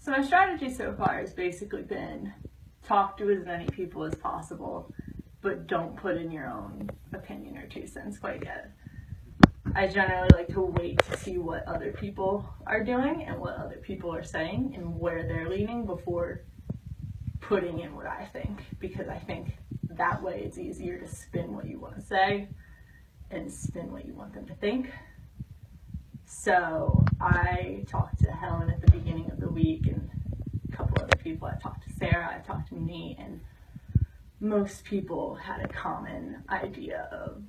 So my strategy so far has basically been talk to as many people as possible, but don't put in your own opinion or 2 cents quite yet. I generally like to wait to see what other people are doing and what other people are saying and where they're leaning before putting in what I think, because I think that way it's easier to spin what you want to say and spin what you want them to think. So I talked to Helen at the beginning of the week and a couple other people. I talked to Sarah, I talked to Nate, and most people had a common idea of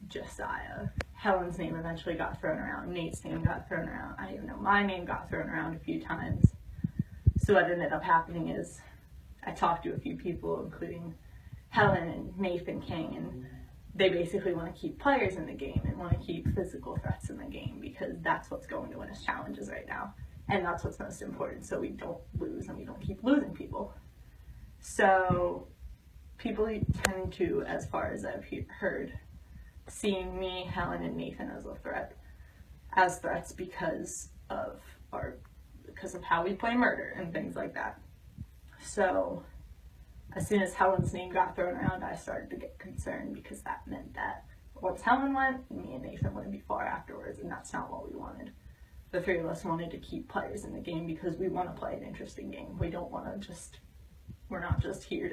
Josiah. Helen's name eventually got thrown around, Nate's name got thrown around, I even know my name got thrown around a few times. So what ended up happening is I talked to a few people, including Helen and Nathan King, and they basically want to keep players in the game and want to keep physical threats in the game because that's what's going to win us challenges right now. And that's what's most important, so we don't lose and we don't keep losing people. So people tend to, as far as I've heard, seeing me, Helen, and Nathan as threats because of how we play murder and things like that. So as soon as Helen's name got thrown around, I started to get concerned because that meant that once Helen went, me and Nathan wouldn't be far afterwards, and that's not what we wanted. The 3 of us wanted to keep players in the game because we want to play an interesting game. We don't want to we're not just here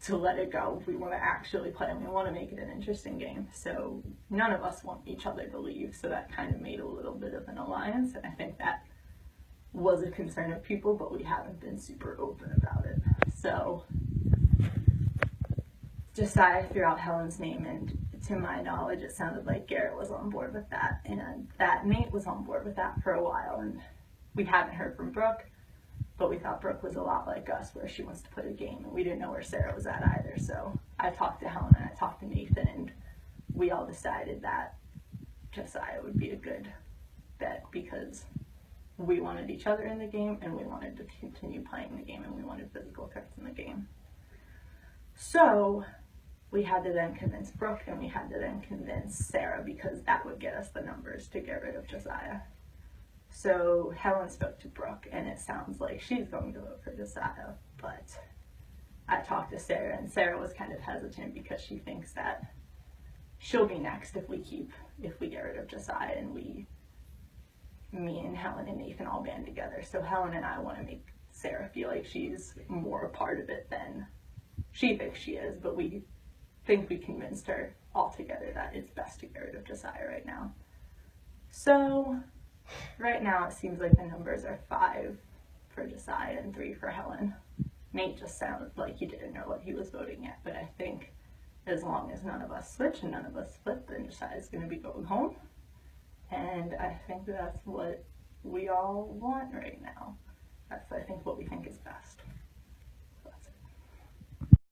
to let it go. We want to actually play and we want to make it an interesting game. So none of us want each other to leave, so that kind of made a little bit of an alliance, and I think that was a concern of people, but we haven't been super open about it. So Josiah threw out Helen's name, and to my knowledge it sounded like Garrett was on board with that, and that Nate was on board with that for a while, and we hadn't heard from Brooke, but we thought Brooke was a lot like us where she wants to play a game, and we didn't know where Sarah was at either. So I talked to Helen and I talked to Nathan, and we all decided that Josiah would be a good bet because we wanted each other in the game, and we wanted to continue playing the game, and we wanted physical threats in the game. So we had to then convince Brooke, and we had to then convince Sarah, because that would get us the numbers to get rid of Josiah. So Helen spoke to Brooke, and it sounds like she's going to vote for Josiah, but I talked to Sarah, and Sarah was kind of hesitant because she thinks that she'll be next if we get rid of Josiah, and me and Helen and Nathan all band together. So Helen and I want to make Sarah feel like she's more a part of it than she thinks she is, but we think we convinced her all together that it's best to get rid of Josiah right now. So right now it seems like the numbers are 5 for Josiah and 3 for Helen. Nate just sounded like he didn't know what he was voting yet, but I think as long as none of us switch and none of us flip, then Josiah's going to be going home. And I think that's what we all want right now. That's, I think, what we think is best.